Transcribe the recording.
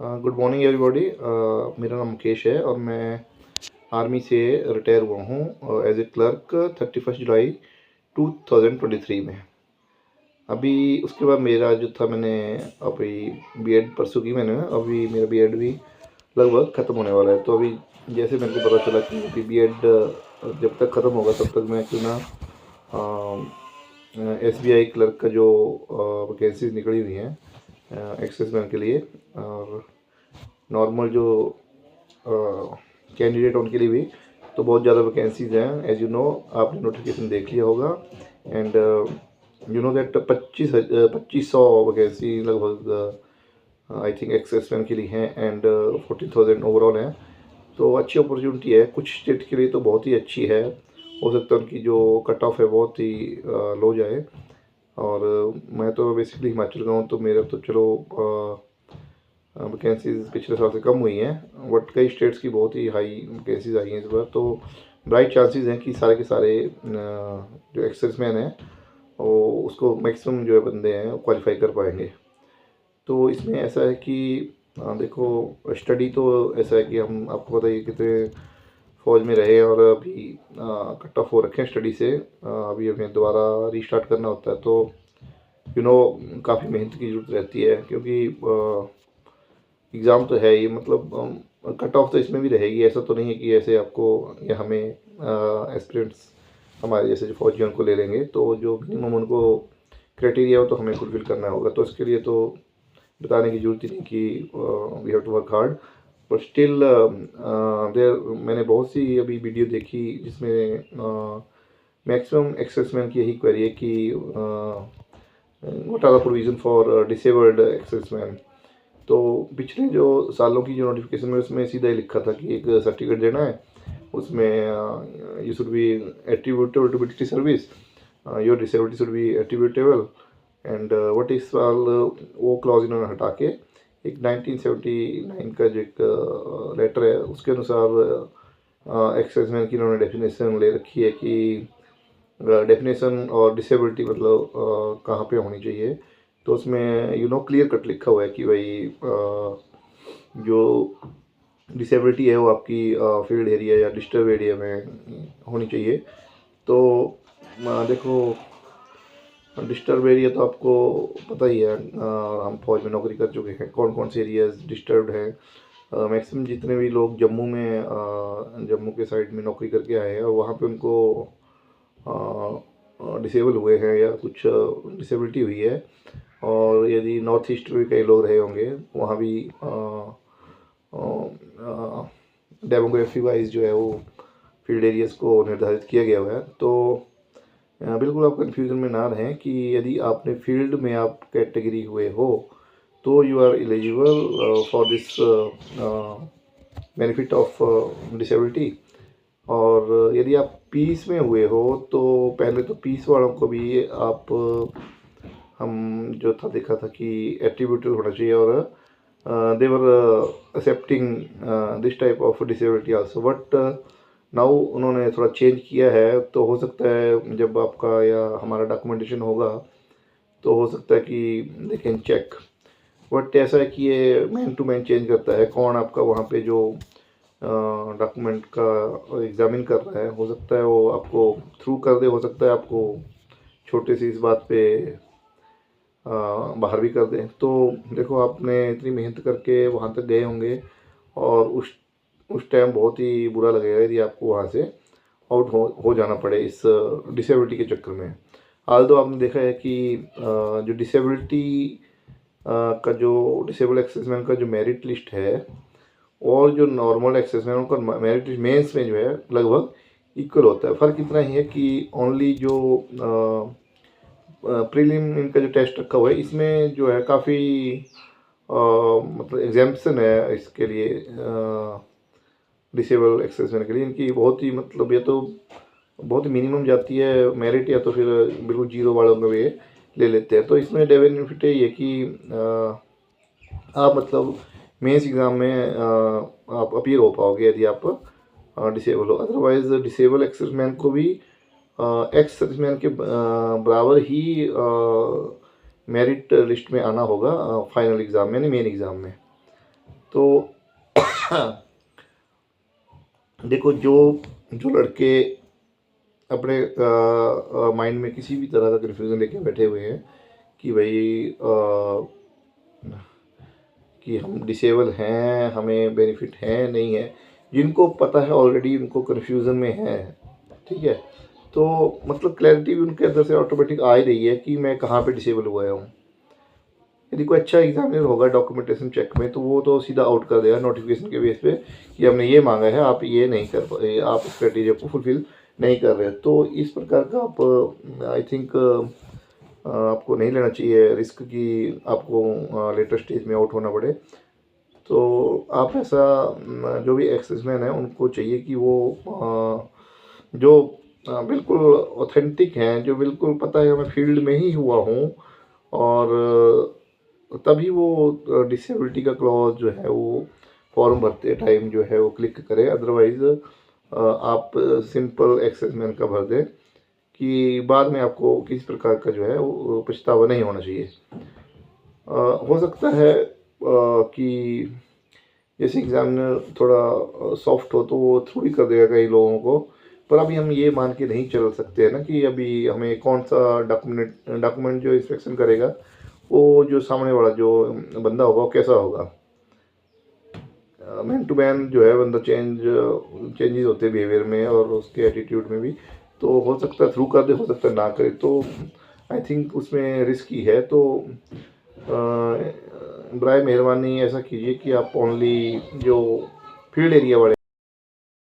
Good morning everybody. मेरा नाम मुकेश है और मैं आर्मी से रिटायर हुआ हूँ एज ए क्लर्क 31 जुलाई 2023 में। अभी उसके बाद मेरा जो था, मैंने अभी बीएड परसू की मैंने। अभी मेरा बीएड भी लगभग ख़त्म होने वाला है। तो अभी जैसे मेरे को पता चला कि अभी बीएड जब तक ख़त्म होगा तब तक मैं क्यों ना एसबीआई क्लर्क का जो वैकेंसीज निकली हुई हैं एक्सिस बैंक के लिए और नॉर्मल जो कैंडिडेट उनके लिए भी तो बहुत ज़्यादा वैकेंसीज हैं। एज यू नो, आपने नोटिफिकेशन देख लिया होगा। And you know that 2500 vacancy लगभग आई थिंक एक्सेस बैंक के लिए हैं एंड 40,000 ओवरऑल हैं। तो अच्छी अपॉर्चुनिटी है। कुछ स्टेट के लिए तो बहुत ही अच्छी है। हो सकता है उनकी जो कट ऑफ है बहुत ही लो जाए। और मैं तो बेसिकली हिमाचल का हूँ, तो मेरा तो चलो वैकेंसीज पिछले साल से कम हुई हैं, बट कई स्टेट्स की बहुत ही हाई वैकेंसीज आई हैं इस बार। तो ब्राइट चांसेस हैं कि सारे के सारे जो एक्सेसमैन हैं वो उसको मैक्सिमम जो है बंदे हैं क्वालिफाई कर पाएंगे। तो इसमें ऐसा है कि देखो, स्टडी तो ऐसा है कि हम, आपको पता ही है कितने फौज में रहे और अभी कट ऑफ हो रखे हैं स्टडी से। अभी हमें दोबारा रीस्टार्ट करना होता है। तो यू नो काफ़ी मेहनत की ज़रूरत रहती है, क्योंकि एग्ज़ाम तो है ही, मतलब कट ऑफ तो इसमें भी रहेगी। ऐसा तो नहीं है कि ऐसे आपको या हमें एस्पिरेंट्स हमारे जैसे जो फौजी उनको ले लेंगे। तो जो मिनिमम उनको क्राइटेरिया हो तो हमें फुलफिल करना होगा। तो इसके लिए तो बताने की ज़रूरत ही नहीं कि we have to work hard. पर स्टिल देयर मैंने बहुत सी अभी वीडियो देखी जिसमें मैक्सिमम एक्सेसमैन की यही क्वेरी है कि what are the provision for disabled एक्सेसमैन। तो पिछले जो सालों की जो नोटिफिकेशन में उसमें सीधा ही लिखा था कि एक सर्टिफिकेट देना है, उसमें you should be attributable to military service, your disability should be attributable and what इस साल वो क्लॉज इन्होंने हटा के एक 1979 का जो एक लेटर है उसके अनुसार एक्साइजमैन की इन्होंने डेफिनेशन ले रखी है कि डेफिनेशन और डिसेबिलिटी मतलब कहाँ पे होनी चाहिए। तो उसमें यू नो क्लियर कट लिखा हुआ है कि भाई जो डिसेबिलिटी है वो आपकी फील्ड एरिया या डिस्टर्ब एरिया में होनी चाहिए। तो देखो, डिस्टर्ब एरिया तो आपको पता ही है। हम फौज में नौकरी कर चुके हैं, कौन कौन से एरियाज डिस्टर्ब्ड हैं। मैक्सिमम जितने भी लोग जम्मू में जम्मू के साइड में नौकरी करके आए हैं और वहाँ पे उनको डिसेबल हुए हैं या कुछ डिसेबिलिटी हुई है, और यदि नॉर्थ ईस्ट में भी कई लोग रहे होंगे, वहाँ भी डेमोग्राफी वाइज जो है वो फील्ड एरियाज़ को निर्धारित किया गया हुआ है। तो बिल्कुल आप कन्फ्यूज़न में ना रहें कि यदि आपने फील्ड में आप कैटेगरी हुए हो तो you are eligible for this benefit of disability. और यदि आप पीस में हुए हो तो पहले तो पीस वालों को भी आप हम जो था देखा था कि एट्रीब्यूटेड होना चाहिए और they were accepting this type of disability also. But now उन्होंने थोड़ा चेंज किया है। तो हो सकता है जब आपका या हमारा डॉक्यूमेंटेशन होगा तो हो सकता है कि दे कैन चेक। बट ऐसा है कि ये मैन टू मैन चेंज करता है, कौन आपका वहाँ पे जो डॉक्यूमेंट का एग्जामिन कर रहा है। हो सकता है वो आपको थ्रू कर दे, हो सकता है आपको छोटे सी इस बात पे बाहर भी कर दें। तो देखो, आपने इतनी मेहनत करके वहाँ तक गए होंगे और उस टाइम बहुत ही बुरा लगेगा यदि आपको वहाँ से आउट हो जाना पड़े इस डिसेबिलिटी के चक्कर में। हाल तो आपने देखा है कि जो डिसेबिलिटी का जो डिसेबल एक्सेसमैन का जो मेरिट लिस्ट है और जो नॉर्मल एक्सेसमैन उनका मेरिट लिस्ट मेंस में जो है लगभग इक्वल होता है। फ़र्क इतना ही है कि ओनली जो प्रीलिम इनका जो टेस्ट रखा हुआ है इसमें जो है काफ़ी मतलब एग्जाम्पशन है इसके लिए, डिसेबल एक्सेसमैन के लिए इनकी बहुत ही, मतलब ये तो बहुत ही मिनिमम जाती है मेरिट, या तो फिर बिल्कुल जीरो वालों को भी ले लेते हैं। तो इसमें बेनिफिट ये कि आप मतलब मेंस एग्ज़ाम में आप अपीयर हो पाओगे यदि आप डिसेबल हो। अदरवाइज़ डिसेबल एक्सेसमैन को भी एक्स सर्विसमैन के बराबर ही मेरिट लिस्ट में आना होगा फाइनल एग्ज़ाम में, यानी मेन एग्ज़ाम में। तो देखो, जो जो लड़के अपने माइंड में किसी भी तरह का कन्फ्यूज़न लेके बैठे हुए हैं कि भाई कि हम डिसेबल हैं, हमें बेनिफिट है नहीं है, जिनको पता है ऑलरेडी, उनको कन्फ्यूज़न में है, ठीक है, तो मतलब क्लैरिटी भी उनके अंदर से ऑटोमेटिक आ ही रही है कि मैं कहाँ पे डिसेबल हुआ हूँ। यदि कोई अच्छा एग्जामिनर होगा डॉक्यूमेंटेशन चेक में, तो वो तो सीधा आउट कर देगा नोटिफिकेशन के बेस पे कि हमने ये मांगा है, आप ये नहीं कर पाए, आप इस क्राइटेरिया को फुलफिल नहीं कर रहे। तो इस प्रकार का आप आई थिंक आपको नहीं लेना चाहिए रिस्क कि आपको लेटर स्टेज में आउट होना पड़े। तो आप ऐसा जो भी एक्सेसमैन है उनको चाहिए कि वो जो बिल्कुल ऑथेंटिक हैं, जो बिल्कुल पता है मैं फील्ड में ही हुआ हूँ, और तभी वो डिसेबिलिटी का क्लॉज जो है वो फॉर्म भरते टाइम जो है वो क्लिक करें। अदरवाइज़ आप सिंपल एक्सेसमैन का भर दें कि बाद में आपको किसी प्रकार का जो है वो पछतावा नहीं होना चाहिए। हो सकता है कि जैसे एग्जामिनर थोड़ा सॉफ्ट हो तो वो थ्रू ही कर देगा कई लोगों को, पर अभी हम ये मान के नहीं चल सकते हैं ना कि अभी हमें कौन सा डॉक्यूमेंट जो इंस्पेक्शन करेगा वो जो सामने वाला जो बंदा होगा वो कैसा होगा। मैन टू मैन जो है बंदा चेंजेस होते हैं बिहेवियर में और उसके एटीट्यूड में भी, तो हो सकता है थ्रू कर दे, हो सकता है ना करे, तो आई थिंक उसमें रिस्क ही है। तो बराए मेहरबानी ऐसा कीजिए कि आप ओनली जो फील्ड एरिया वाले